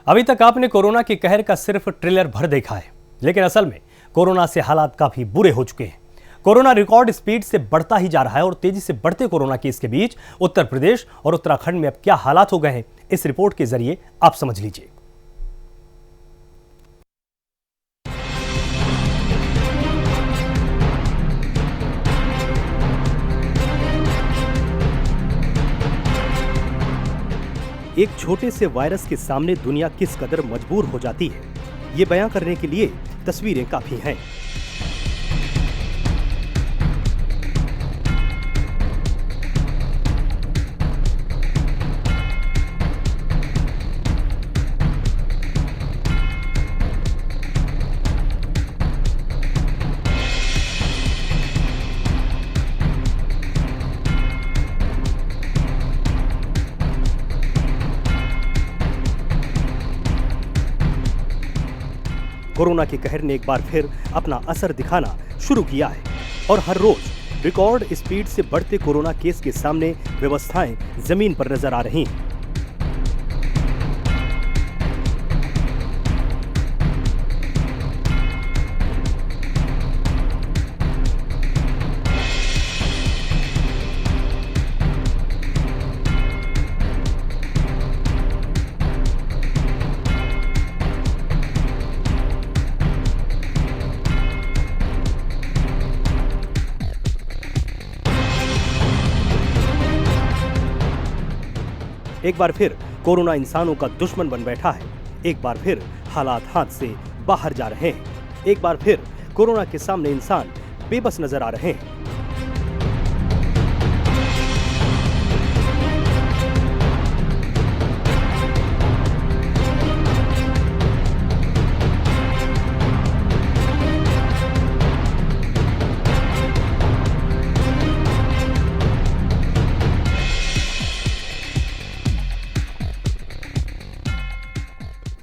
अभी तक आपने कोरोना के कहर का सिर्फ ट्रेलर भर देखा है, लेकिन असल में कोरोना से हालात काफी बुरे हो चुके हैं। कोरोना रिकॉर्ड स्पीड से बढ़ता ही जा रहा है और तेजी से बढ़ते कोरोना केस के बीच उत्तर प्रदेश और उत्तराखंड में अब क्या हालात हो गए हैं, इस रिपोर्ट के जरिए आप समझ लीजिए। एक छोटे से वायरस के सामने दुनिया किस कदर मजबूर हो जाती है, ये बयां करने के लिए तस्वीरें काफी हैं। कोरोना के कहर ने एक बार फिर अपना असर दिखाना शुरू किया है और हर रोज रिकॉर्ड स्पीड से बढ़ते कोरोना केस के सामने व्यवस्थाएं जमीन पर नजर आ रही हैं। एक बार फिर कोरोना इंसानों का दुश्मन बन बैठा है। एक बार फिर हालात हाथ से बाहर जा रहे हैं। एक बार फिर कोरोना के सामने इंसान बेबस नजर आ रहे हैं।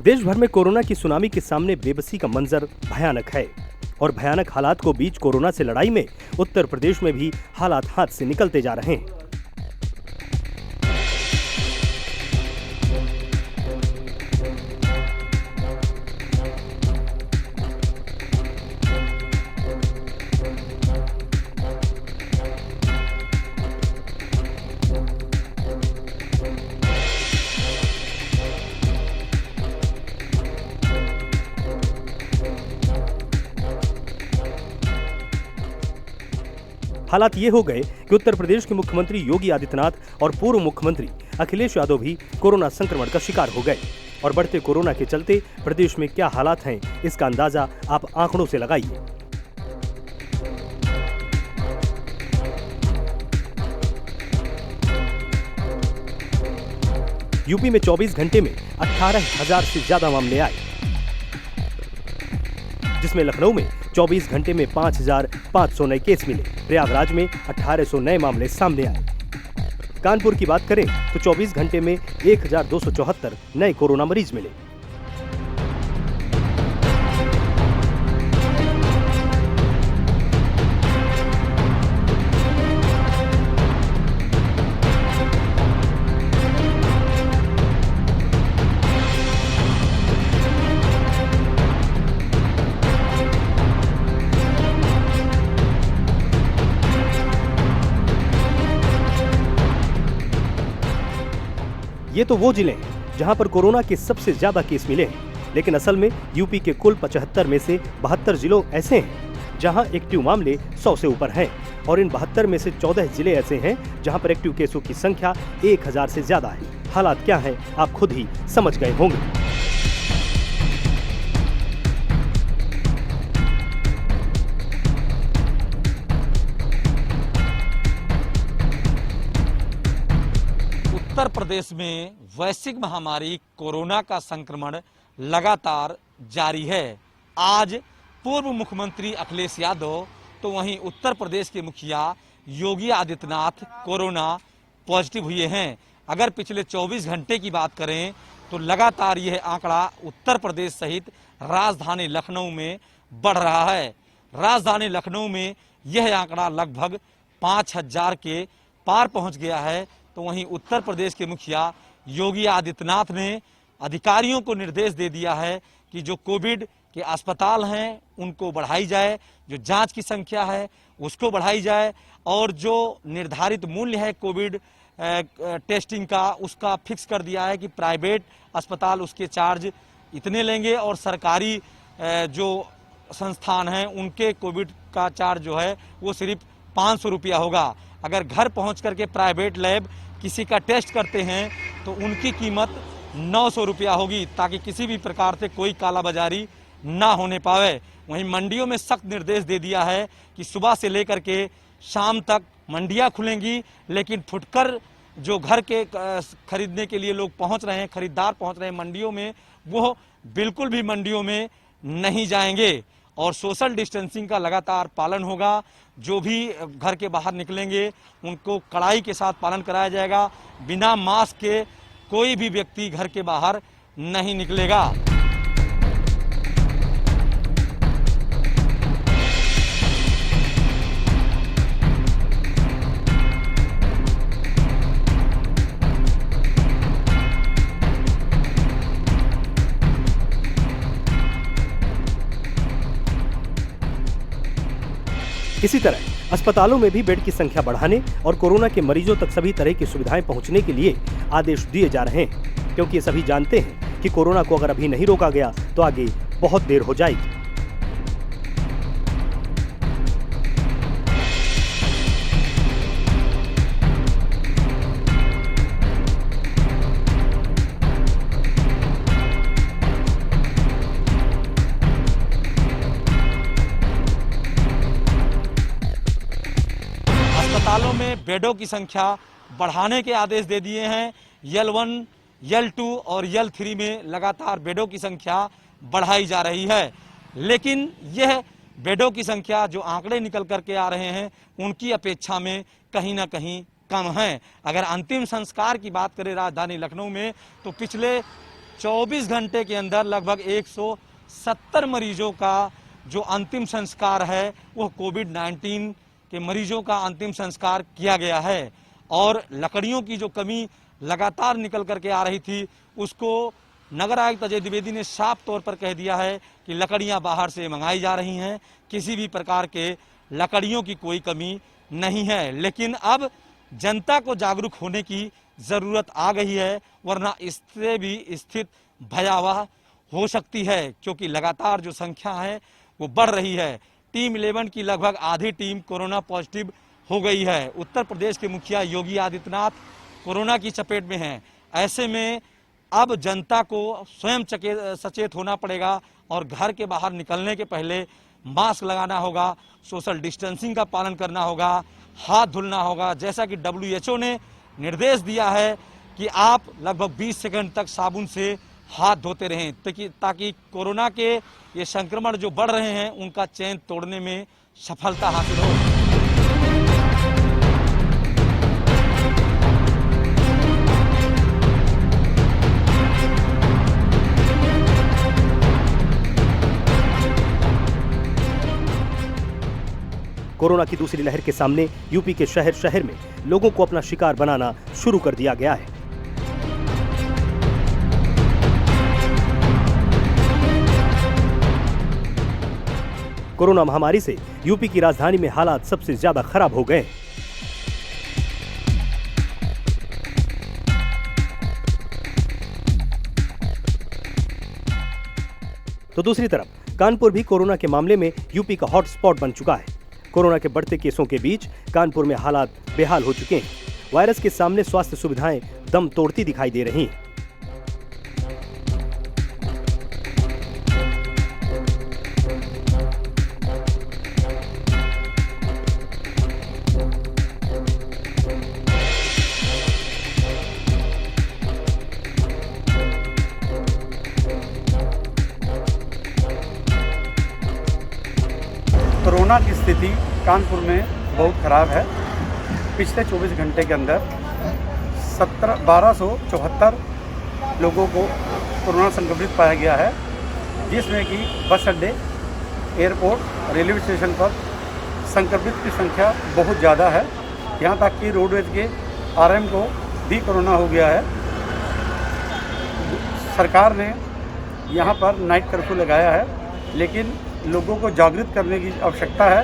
देश भर में कोरोना की सुनामी के सामने बेबसी का मंजर भयानक है और भयानक हालात को बीच कोरोना से लड़ाई में उत्तर प्रदेश में भी हालात हाथ से निकलते जा रहे हैं। हालात ये हो गए कि उत्तर प्रदेश के मुख्यमंत्री योगी आदित्यनाथ और पूर्व मुख्यमंत्री अखिलेश यादव भी कोरोना संक्रमण का शिकार हो गए और बढ़ते कोरोना के चलते प्रदेश में क्या हालात हैं, इसका अंदाजा आप आंकड़ों से लगाइए। यूपी में 24 घंटे में 18,000 से ज्यादा मामले आए, जिसमें लखनऊ में 24 घंटे में 5,500 नए केस मिले। प्रयागराज में 1,800 नए मामले सामने आए। कानपुर की बात करें तो 24 घंटे में 1,274 नए कोरोना मरीज मिले। ये तो वो जिले हैं जहां पर कोरोना के सबसे ज्यादा केस मिले हैं, लेकिन असल में यूपी के कुल 75 में से 72 जिलों ऐसे हैं जहां एक्टिव मामले 100 से ऊपर हैं और इन 72 में से 14 जिले ऐसे हैं जहां पर एक्टिव केसों की संख्या 1,000 से ज्यादा है। हालात क्या हैं आप खुद ही समझ गए होंगे। उत्तर प्रदेश में वैश्विक महामारी कोरोना का संक्रमण लगातार जारी है। आज पूर्व मुख्यमंत्री अखिलेश यादव तो वहीं उत्तर प्रदेश के मुखिया योगी आदित्यनाथ कोरोना पॉजिटिव हुए हैं। अगर पिछले 24 घंटे की बात करें तो लगातार यह आंकड़ा उत्तर प्रदेश सहित राजधानी लखनऊ में बढ़ रहा है। राजधानी लखनऊ में यह आंकड़ा लगभग 5,000 के पार पहुंच गया है। तो वहीं उत्तर प्रदेश के मुखिया योगी आदित्यनाथ ने अधिकारियों को निर्देश दे दिया है कि जो कोविड के अस्पताल हैं उनको बढ़ाई जाए, जो जांच की संख्या है उसको बढ़ाई जाए और जो निर्धारित मूल्य है कोविड टेस्टिंग का उसका फिक्स कर दिया है कि प्राइवेट अस्पताल उसके चार्ज इतने लेंगे और सरकारी जो संस्थान हैं उनके कोविड का चार्ज जो है वो सिर्फ 500 रुपया होगा। अगर घर पहुंच करके प्राइवेट लैब किसी का टेस्ट करते हैं तो उनकी कीमत 900 रुपया होगी, ताकि किसी भी प्रकार से कोई कालाबाजारी ना होने पावे। वहीं मंडियों में सख्त निर्देश दे दिया है कि सुबह से लेकर के शाम तक मंडियां खुलेंगी, लेकिन फुटकर जो घर के खरीदने के लिए लोग पहुंच रहे हैं, खरीदार पहुंच रहे हैं मंडियों में, वो बिल्कुल भी मंडियों में नहीं जाएंगे और सोशल डिस्टेंसिंग का लगातार पालन होगा। जो भी घर के बाहर निकलेंगे उनको कड़ाई के साथ पालन कराया जाएगा। बिना मास्क के कोई भी व्यक्ति घर के बाहर नहीं निकलेगा। इसी तरह अस्पतालों में भी बेड की संख्या बढ़ाने और कोरोना के मरीजों तक सभी तरह की सुविधाएं पहुंचने के लिए आदेश दिए जा रहे हैं, क्योंकि ये सभी जानते हैं कि कोरोना को अगर अभी नहीं रोका गया तो आगे बहुत देर हो जाएगी। अस्पतालों में बेडों की संख्या बढ़ाने के आदेश दे दिए हैं। L1, L2 और L3 में लगातार बेडों की संख्या बढ़ाई जा रही है, लेकिन यह बेडों की संख्या जो आंकड़े निकल करके आ रहे हैं उनकी अपेक्षा में कहीं ना कहीं कम है। अगर अंतिम संस्कार की बात करें राजधानी लखनऊ में तो पिछले 24 घंटे के अंदर लगभग 170 मरीजों का जो अंतिम संस्कार है वो कोविड-19 के मरीजों का अंतिम संस्कार किया गया है। और लकड़ियों की जो कमी लगातार निकल करके आ रही थी उसको नगर आयुक्त अजय द्विवेदी ने साफ तौर पर कह दिया है कि लकड़ियां बाहर से मंगाई जा रही हैं, किसी भी प्रकार के लकड़ियों की कोई कमी नहीं है। लेकिन अब जनता को जागरूक होने की जरूरत आ गई है, वरना इससे भी स्थिति भयावह हो सकती है, क्योंकि लगातार जो संख्या है वो बढ़ रही है। टीम 11 की लगभग आधी टीम कोरोना पॉजिटिव हो गई है। उत्तर प्रदेश के मुखिया योगी आदित्यनाथ कोरोना की चपेट में हैं। ऐसे में अब जनता को स्वयं सचेत होना पड़ेगा और घर के बाहर निकलने के पहले मास्क लगाना होगा, सोशल डिस्टेंसिंग का पालन करना होगा, हाथ धुलना होगा। जैसा कि WHO ने निर्देश दिया है कि आप लगभग 20 सेकंड तक साबुन से हाथ धोते रहें, ताकि कोरोना के ये संक्रमण जो बढ़ रहे हैं उनका चेन तोड़ने में सफलता हासिल हो। कोरोना की दूसरी लहर के सामने यूपी के शहर शहर में लोगों को अपना शिकार बनाना शुरू कर दिया गया है। कोरोना महामारी से यूपी की राजधानी में हालात सबसे ज्यादा खराब हो गए। तो दूसरी तरफ कानपुर भी कोरोना के मामले में यूपी का हॉटस्पॉट बन चुका है। कोरोना के बढ़ते केसों के बीच कानपुर में हालात बेहाल हो चुके हैं। वायरस के सामने स्वास्थ्य सुविधाएं दम तोड़ती दिखाई दे रही हैं। कोरोना की स्थिति कानपुर में बहुत ख़राब है। पिछले 24 घंटे के अंदर 1274 लोगों को कोरोना संक्रमित पाया गया है, जिसमें कि बस अड्डे, एयरपोर्ट, रेलवे स्टेशन पर संक्रमित की संख्या बहुत ज़्यादा है। यहाँ तक कि रोडवेज के RM को भी कोरोना हो गया है। सरकार ने यहाँ पर नाइट कर्फ्यू लगाया है, लेकिन लोगों को जागृत करने की आवश्यकता है,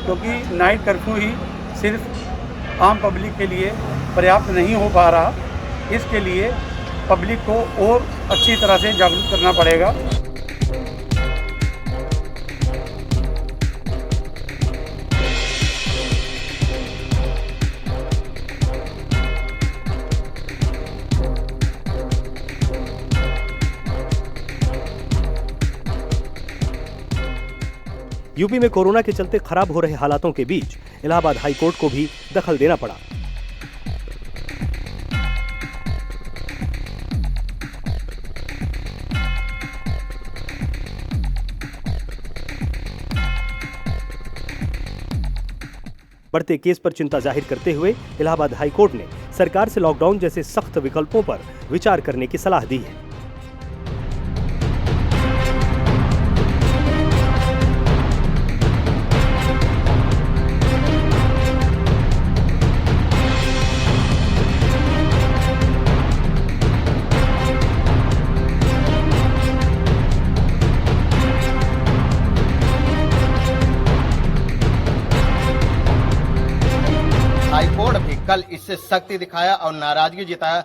क्योंकि नाइट कर्फ्यू ही सिर्फ आम पब्लिक के लिए पर्याप्त नहीं हो पा रहा। इसके लिए पब्लिक को और अच्छी तरह से जागरूक करना पड़ेगा। यूपी में कोरोना के चलते खराब हो रहे हालातों के बीच इलाहाबाद हाई कोर्ट को भी दखल देना पड़ा। बढ़ते केस पर चिंता जाहिर करते हुए इलाहाबाद हाई कोर्ट ने सरकार से लॉकडाउन जैसे सख्त विकल्पों पर विचार करने की सलाह दी है। हाईकोर्ट भी कल इससे सख्ती दिखाया और नाराजगी जताया।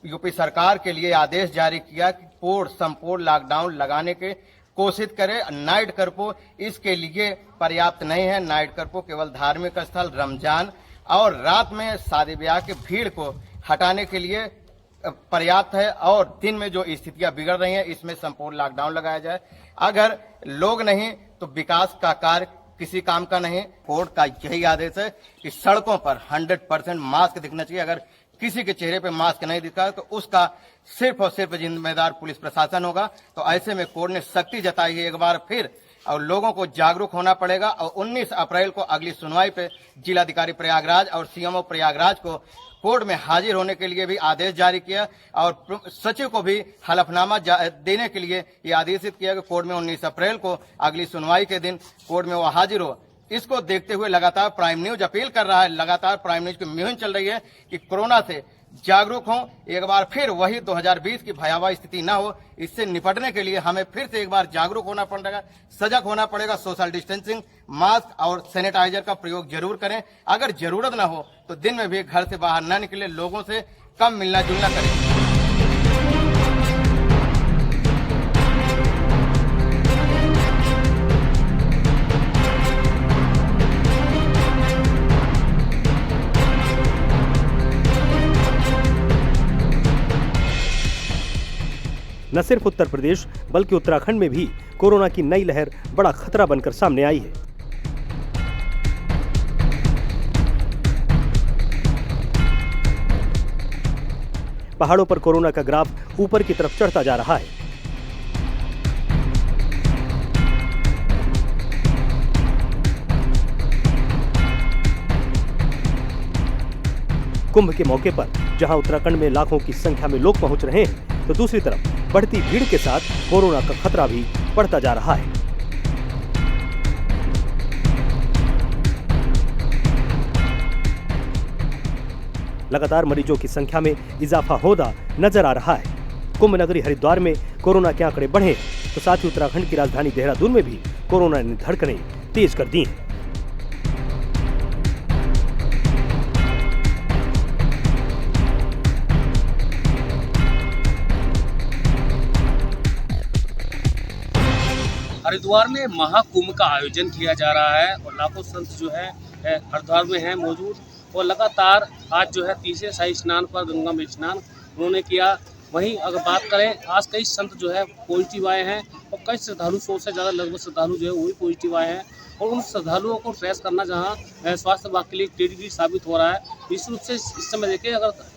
यूपी सरकार के लिए आदेश जारी किया कि पूर्ण संपूर्ण लॉकडाउन लगाने के कोशिश करे। नाइट कर्फ्यू इसके लिए पर्याप्त नहीं है। नाइट कर्फ्यू केवल धार्मिक स्थल, रमजान और रात में शादी ब्याह की भीड़ को हटाने के लिए पर्याप्त है, और दिन में जो स्थितियां बिगड़ रही हैं इसमें संपूर्ण लॉकडाउन लगाया जाए। अगर लोग नहीं तो विकास का कार्य किसी काम का नहीं। कोर्ट का यही आदेश है कि सड़कों पर 100% मास्क दिखना चाहिए। अगर किसी के चेहरे पे मास्क नहीं दिखा तो उसका सिर्फ और सिर्फ जिम्मेदार पुलिस प्रशासन होगा। तो ऐसे में कोर्ट ने सख्ती जताई है एक बार फिर, और लोगों को जागरूक होना पड़ेगा। और 19 अप्रैल को अगली सुनवाई पे जिलाधिकारी प्रयागराज और सीएमओ प्रयागराज को कोर्ट में हाजिर होने के लिए भी आदेश जारी किया, और सचिव को भी हलफनामा देने के लिए ये आदेशित किया कि कोर्ट में 19 अप्रैल को अगली सुनवाई के दिन कोर्ट में वो हाजिर हो। इसको देखते हुए लगातार प्राइम न्यूज अपील कर रहा है, लगातार प्राइम न्यूज की मुहिम चल रही है कि कोरोना से जागरूक हों। एक बार फिर वही 2020 की भयावह स्थिति न हो, इससे निपटने के लिए हमें फिर से एक बार जागरूक होना पड़ेगा, सजग होना पड़ेगा। सोशल डिस्टेंसिंग, मास्क और सैनिटाइजर का प्रयोग जरूर करें। अगर जरूरत न हो तो दिन में भी घर से बाहर न निकले, लोगों से कम मिलना जुलना करें। न सिर्फ उत्तर प्रदेश बल्कि उत्तराखंड में भी कोरोना की नई लहर बड़ा खतरा बनकर सामने आई है। पहाड़ों पर कोरोना का ग्राफ ऊपर की तरफ चढ़ता जा रहा है। कुंभ के मौके पर जहां उत्तराखंड में लाखों की संख्या में लोग पहुंच रहे हैं, तो दूसरी तरफ बढ़ती भीड़ के साथ कोरोना का खतरा भी बढ़ता जा रहा है। लगातार मरीजों की संख्या में इजाफा होता नजर आ रहा है। कुंभ नगरी हरिद्वार में कोरोना के आंकड़े बढ़े तो साथ ही उत्तराखंड की राजधानी देहरादून में भी कोरोना ने धड़कनें तेज कर दी हैं। हरिद्वार में महाकुंभ का आयोजन किया जा रहा है और लाखों संत जो है हरिद्वार में हैं मौजूद, और लगातार आज जो है तीसरे शाही स्नान पर गंगा में स्नान उन्होंने किया। वहीं अगर बात करें, आज कई संत जो है पॉजिटिव आए हैं और कई श्रद्धालु, 100 से ज़्यादा लगभग श्रद्धालु जो है वही पॉजिटिव आए हैं, और उन श्रद्धालुओं को ट्रेस करना जहाँ स्वास्थ्य विभाग के लिए क्रिटिकल साबित हो रहा है। निश्चित रूप से इस समय देखिए, अगर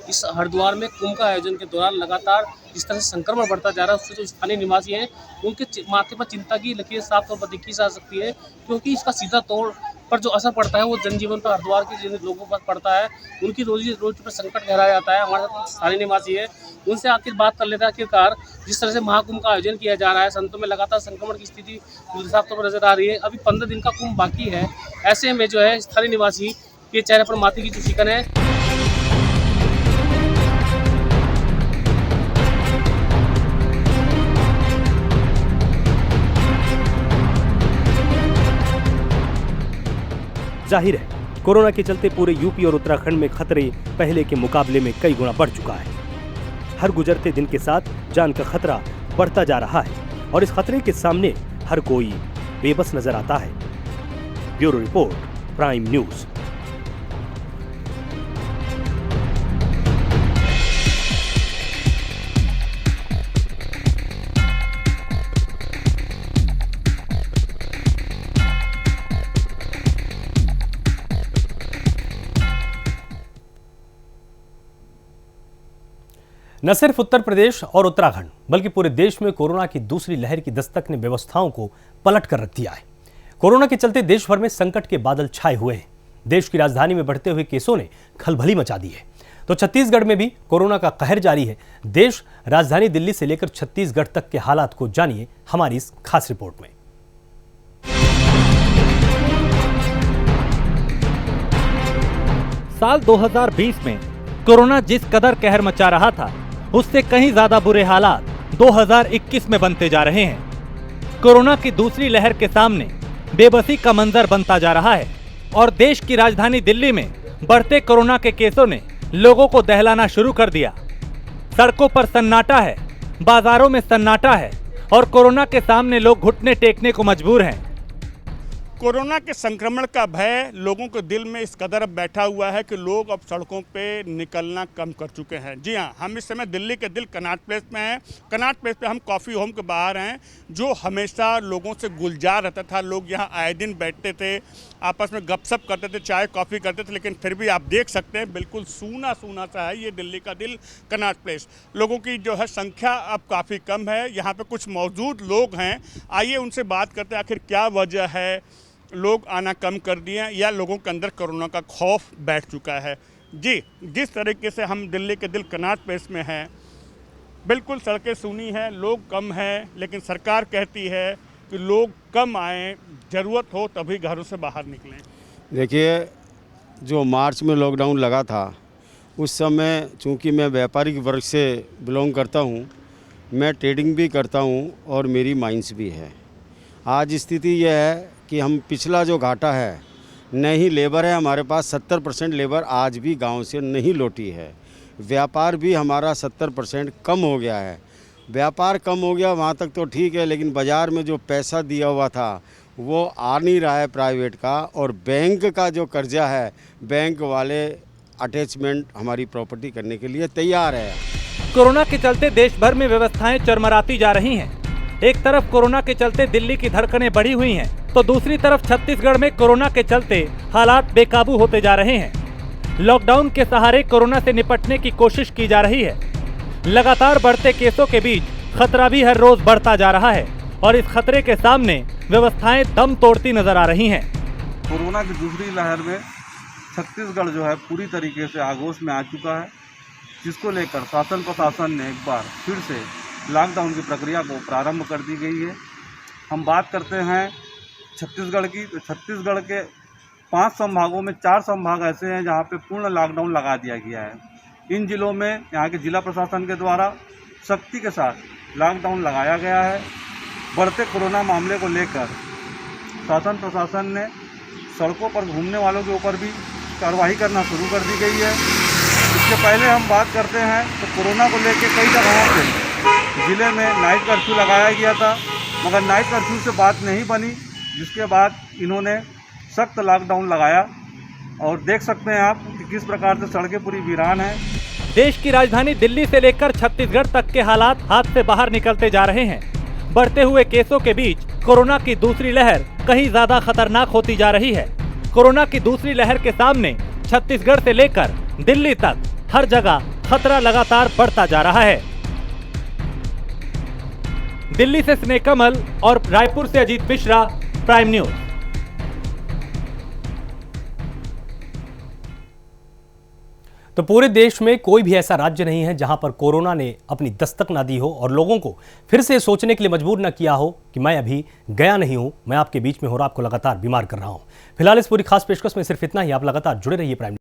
इस हरिद्वार में कुंभ का आयोजन के दौरान लगातार जिस तरह से संक्रमण बढ़ता जा रहा है, उससे जो स्थानीय निवासी हैं उनके माथे पर चिंता की लकीर साफ तौर पर देखी जा सकती है, क्योंकि इसका सीधा तौर पर जो असर पड़ता है वो जनजीवन पर, हरिद्वार के जिन लोगों पर पड़ता है, उनकी रोजी रोटी पर संकट गहरा जाता है। हमारे साथ स्थानीय निवासी है, उनसे आखिर बात कर लेते हैं। आखिरकार जिस तरह से महाकुंभ का आयोजन किया जा रहा है, संतों में लगातार संक्रमण की स्थिति साफ तौर पर नजर आ रही है। अभी 15 दिन का कुंभ बाकी है, ऐसे में जो है स्थानीय निवासी के चेहरे पर माथे की जो शिकन है जाहिर है कोरोना के चलते पूरे यूपी और उत्तराखंड में खतरे पहले के मुकाबले में कई गुना बढ़ चुका है। हर गुजरते दिन के साथ जान का खतरा बढ़ता जा रहा है और इस खतरे के सामने हर कोई बेबस नजर आता है। Bureau report, prime news. न सिर्फ उत्तर प्रदेश और उत्तराखंड बल्कि पूरे देश में कोरोना की दूसरी लहर की दस्तक ने व्यवस्थाओं को पलट कर रख दिया है। कोरोना के चलते देश भर में संकट के बादल छाए हुए हैं। देश की राजधानी में बढ़ते हुए केसों ने खलबली मचा दी है। तो छत्तीसगढ़ में भी कोरोना का कहर जारी है। देश राजधानी दिल्ली से लेकर छत्तीसगढ़ तक के हालात को जानिए हमारी इस खास रिपोर्ट में। साल 2020 में कोरोना जिस कदर कहर मचा रहा था, उससे कहीं ज्यादा बुरे हालात 2021 में बनते जा रहे हैं। कोरोना की दूसरी लहर के सामने बेबसी का मंजर बनता जा रहा है और देश की राजधानी दिल्ली में बढ़ते कोरोना के केसों ने लोगों को दहलाना शुरू कर दिया। सड़कों पर सन्नाटा है, बाजारों में सन्नाटा है और कोरोना के सामने लोग घुटने टेकने को मजबूर हैं। कोरोना के संक्रमण का भय लोगों के दिल में इस कदर अब बैठा हुआ है कि लोग अब सड़कों पे निकलना कम कर चुके हैं। जी हाँ, हम इस समय दिल्ली के दिल कनॉट प्लेस में हैं। कनॉट प्लेस पे हम कॉफ़ी होम के बाहर हैं, जो हमेशा लोगों से गुलजार रहता था। लोग यहाँ आए दिन बैठते थे, आपस में गपशप करते थे, चाय कॉफ़ी करते थे, लेकिन फिर भी आप देख सकते हैं बिल्कुल सूना सूना सा है ये दिल्ली का दिल कनॉट प्लेस। लोगों की जो है संख्या अब काफ़ी कम है। यहाँ पर कुछ मौजूद लोग हैं, आइए उनसे बात करते हैं आखिर क्या वजह है, लोग आना कम कर दिए हैं या लोगों के अंदर कोरोना का खौफ बैठ चुका है। जी, जिस तरीके से हम दिल्ली के दिल कनॉट प्लेस में हैं, बिल्कुल सड़कें सूनी हैं, लोग कम हैं, लेकिन सरकार कहती है कि लोग कम आएँ, ज़रूरत हो तभी घरों से बाहर निकलें। देखिए, जो मार्च में लॉकडाउन लगा था उस समय चूँकि मैं व्यापारिक वर्ग से बिलोंग करता हूँ, मैं ट्रेडिंग भी करता हूँ और मेरी माइंस भी है। आज स्थिति यह है कि हम पिछला जो घाटा है, नहीं लेबर है हमारे पास 70% लेबर आज भी गांव से नहीं लौटी है। व्यापार भी हमारा 70% कम हो गया है। व्यापार कम हो गया वहाँ तक तो ठीक है, लेकिन बाज़ार में जो पैसा दिया हुआ था वो आ नहीं रहा है प्राइवेट का, और बैंक का जो कर्जा है, बैंक वाले अटैचमेंट हमारी प्रॉपर्टी करने के लिए तैयार है। कोरोना के चलते देश भर में व्यवस्थाएं चरमराती जा रही हैं। एक तरफ कोरोना के चलते दिल्ली की धड़कनें बढ़ी हुई हैं, तो दूसरी तरफ छत्तीसगढ़ में कोरोना के चलते हालात बेकाबू होते जा रहे हैं। लॉकडाउन के सहारे कोरोना से निपटने की कोशिश की जा रही है। लगातार बढ़ते केसों के बीच खतरा भी हर रोज बढ़ता जा रहा है और इस खतरे के सामने व्यवस्थाएं दम तोड़ती नजर आ रही हैं। कोरोना की दूसरी लहर में छत्तीसगढ़ जो है पूरी तरीके से आगोश में आ चुका है, जिसको लेकर शासन प्रशासन ने एक बार फिर से लॉकडाउन की प्रक्रिया को प्रारंभ कर दी गई है। हम बात करते हैं छत्तीसगढ़ की, तो छत्तीसगढ़ के 5 संभागों में 4 संभाग ऐसे हैं जहां पे पूर्ण लॉकडाउन लगा दिया गया है। इन जिलों में यहां के जिला प्रशासन के द्वारा सख्ती के साथ लॉकडाउन लगाया गया है। बढ़ते कोरोना मामले को लेकर शासन प्रशासन ने सड़कों पर घूमने वालों के ऊपर भी कार्रवाई करना शुरू कर दी गई है। इससे पहले हम बात करते हैं तो कोरोना को लेकर कई जगहों पर ज़िले में नाइट कर्फ्यू लगाया गया था, मगर नाइट कर्फ्यू से बात नहीं बनी, जिसके बाद इन्होंने सख्त लॉकडाउन लगाया और देख सकते हैं आप कि किस प्रकार से सड़कें पूरी वीरान हैं। देश की राजधानी दिल्ली से लेकर छत्तीसगढ़ तक के हालात हाथ से बाहर निकलते जा रहे हैं। बढ़ते हुए केसों के बीच कोरोना की दूसरी लहर कहीं ज्यादा खतरनाक होती जा रही है। कोरोना की दूसरी लहर के सामने छत्तीसगढ़ से लेकर दिल्ली तक हर जगह खतरा लगातार बढ़ता जा रहा है। दिल्ली से स्नेह कमल और रायपुर से अजीत मिश्रा, प्राइम न्यूज। तो पूरे देश में कोई भी ऐसा राज्य नहीं है जहां पर कोरोना ने अपनी दस्तक ना दी हो और लोगों को फिर से सोचने के लिए मजबूर न किया हो कि मैं अभी गया नहीं हूं, मैं आपके बीच में हो और आपको लगातार बीमार कर रहा हूं। फिलहाल इस पूरी खास पेशकश में सिर्फ इतना ही। आप लगातार जुड़े रहिए प्राइम